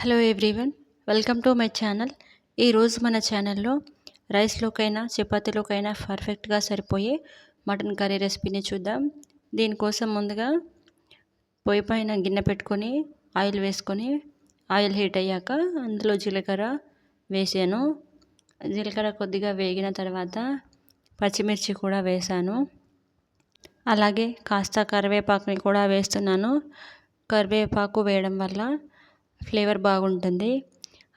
Hello everyone, welcome to my channel. ఈరోజు మన ఛానల్లో రైస్లోకైనా చపాతీలోకైనా పర్ఫెక్ట్గా సరిపోయే మటన్ కర్రీ రెసిపీని చూద్దాం. దీనికోసం ముందుగా పొయ్యి పైన గిన్నె పెట్టుకొని ఆయిల్ వేసుకొని ఆయిల్ హీట్ అయ్యాక అందులో జీలకర్ర వేసాను. జీలకర్ర కొద్దిగా వేగిన తర్వాత పచ్చిమిర్చి కూడా వేసాను. అలాగే కాస్త కరివేపాకుని కూడా వేస్తున్నాను. కరివేపాకు వేయడం వల్ల ఫ్లేవర్ బాగుంటుంది.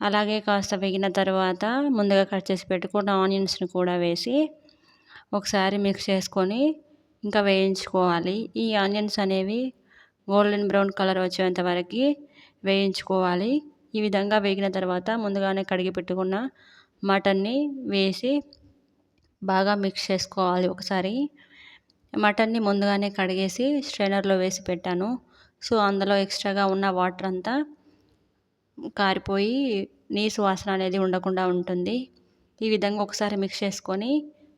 అలాగే కాస్త వేగిన తర్వాత ముందుగా కట్ చేసి పెట్టుకున్న ఆనియన్స్ని కూడా వేసి ఒకసారి మిక్స్ చేసుకొని ఇంకా వేయించుకోవాలి. ఈ ఆనియన్స్ అనేవి గోల్డెన్ బ్రౌన్ కలర్ వచ్చేంత వరకు వేయించుకోవాలి. ఈ విధంగా వేగిన తర్వాత ముందుగానే కడిగి పెట్టుకున్న మటన్ని వేసి బాగా మిక్స్ చేసుకోవాలి. ఒకసారి మటన్ని ముందుగానే కడిగేసి స్ట్రైనర్లో వేసి పెట్టాను. సో అందులో ఎక్స్ట్రాగా ఉన్న వాటర్ అంతా కారిపోయి నీసు వాసన అనేది ఉండకుండా ఉంటుంది. ఈ విధంగా ఒకసారి మిక్స్ చేసుకొని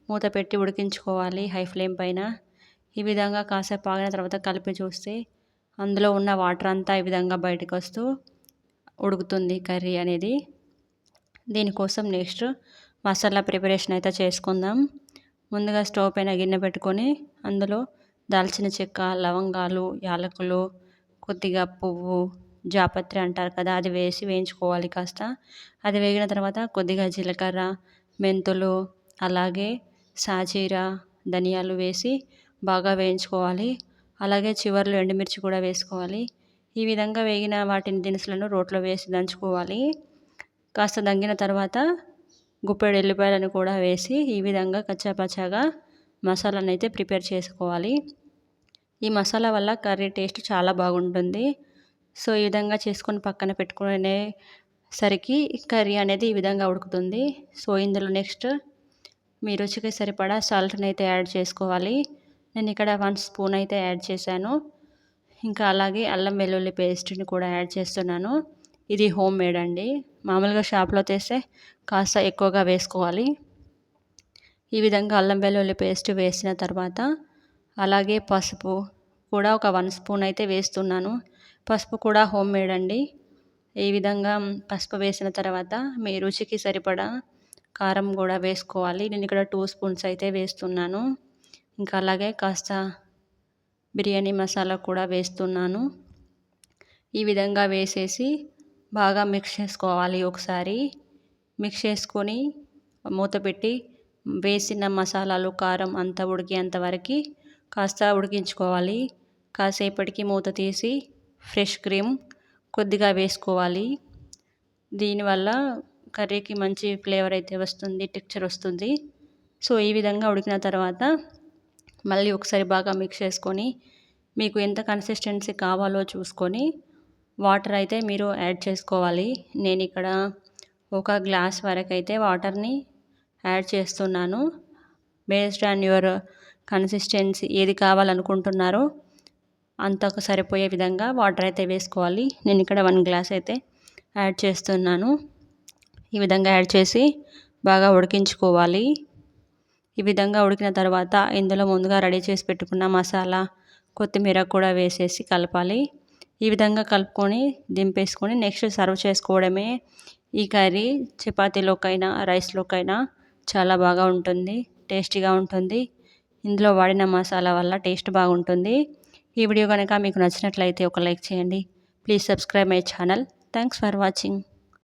మూత పెట్టి ఉడికించుకోవాలి హై ఫ్లేమ్ పైన. ఈ విధంగా కాసేపు ఆగిన తర్వాత కలిపి చూస్తే అందులో ఉన్న వాటర్ అంతా ఈ విధంగా బయటకు వస్తూ ఉడుకుతుంది కర్రీ అనేది. దీనికోసం నెక్స్ట్ మసాలా ప్రిపరేషన్ అయితే చేసుకుందాం. ముందుగా స్టవ్ పైన గిన్నె పెట్టుకొని అందులో దాల్చిన చెక్క, లవంగాలు, యాలకులు, కొద్దిగా పువ్వు, జాపత్రి అంటారు కదా, అది వేసి వేయించుకోవాలి కాస్త. అది వేగిన తర్వాత కొద్దిగా జీలకర్ర, మెంతులు, అలాగే సాజీర, ధనియాలు వేసి బాగా వేయించుకోవాలి. అలాగే చివర్లో ఎండుమిర్చి కూడా వేసుకోవాలి. ఈ విధంగా వేగిన వాటిని దినుసులను రోట్లో వేసి దంచుకోవాలి. కాస్త దంగిన తర్వాత గుప్పెడు ఎల్లిపాయలను కూడా వేసి ఈ విధంగా కచ్చాపచ్చాగా మసాలాను అయితే ప్రిపేర్ చేసుకోవాలి. ఈ మసాలా వల్ల కర్రీ టేస్ట్ చాలా బాగుంటుంది. సో ఈ విధంగా చేసుకొని పక్కన పెట్టుకునే సరికి కర్రీ అనేది ఈ విధంగా ఉడుకుతుంది. సో ఇందులో నెక్స్ట్ మీ రుచికి సరిపడా సాల్ట్ని అయితే యాడ్ చేసుకోవాలి. నేను ఇక్కడ 1 స్పూన్ అయితే యాడ్ చేశాను. ఇంకా అలాగే అల్లం వెల్లుల్లి పేస్ట్ని కూడా యాడ్ చేస్తున్నాను. ఇది హోమ్ మేడ్ అండి. మామూలుగా షాప్లో తెస్తే కాస్త ఎక్కువగా వేసుకోవాలి. ఈ విధంగా అల్లం వెల్లుల్లి పేస్ట్ వేసిన తర్వాత అలాగే పసుపు కూడా ఒక 1 స్పూన్ అయితే వేస్తున్నాను. పసుపు కూడా హోమ్ మేడ్ అండి. ఈ విధంగా పసుపు వేసిన తర్వాత మీ రుచికి సరిపడా కారం కూడా వేసుకోవాలి. నేను ఇక్కడ 2 స్పూన్స్ అయితే వేస్తున్నాను. ఇంకా అలాగే కాస్త బిర్యానీ మసాలా కూడా వేస్తున్నాను. ఈ విధంగా వేసేసి బాగా మిక్స్ చేసుకోవాలి. ఒకసారి మిక్స్ చేసుకొని మూత పెట్టి వేసిన మసాలాలు, కారం అంతా ఉడికేంత వరకు కాస్త ఉడికించుకోవాలి. కాసేపటికి మూత తీసి ఫ్రెష్ క్రీమ్ కొద్దిగా వేసుకోవాలి. దీనివల్ల కర్రీకి మంచి ఫ్లేవర్ అయితే వస్తుంది, టెక్స్చర్ వస్తుంది. సో ఈ విధంగా ఉడికిన తర్వాత మళ్ళీ ఒకసారి బాగా మిక్స్ చేసుకొని మీకు ఎంత కన్సిస్టెన్సీ కావాలో చూసుకొని వాటర్ అయితే మీరు యాడ్ చేసుకోవాలి. నేను ఇక్కడ 1 గ్లాస్ వరకు అయితే వాటర్ని యాడ్ చేస్తున్నాను. బేస్డ్ ఆన్ యువర్ కన్సిస్టెన్సీ ఏది కావాలనుకుంటున్నారో అంతకు సరిపోయే విధంగా వాటర్ అయితే వేసుకోవాలి. నేను ఇక్కడ 1 గ్లాస్ అయితే యాడ్ చేస్తున్నాను. ఈ విధంగా యాడ్ చేసి బాగా ఉడికించుకోవాలి. ఈ విధంగా ఉడికిన తర్వాత ఇందులో ముందుగా రెడీ చేసి పెట్టుకున్న మసాలా, కొత్తిమీర కూడా వేసేసి కలపాలి. ఈ విధంగా కలుపుకొని దింపేసుకొని నెక్స్ట్ సర్వ్ చేసుకోవడమే. ఈ కర్రీ చపాతీలోకైనా రైస్లోకైనా చాలా బాగా ఉంటుంది, టేస్టీగా ఉంటుంది. ఇందులో వాడిన మసాలా వల్ల టేస్ట్ బాగుంటుంది. ఈ వీడియో కనుక మీకు నచ్చినట్లయితే ఒక లైక్ చేయండి. Please subscribe my channel. Thanks for watching.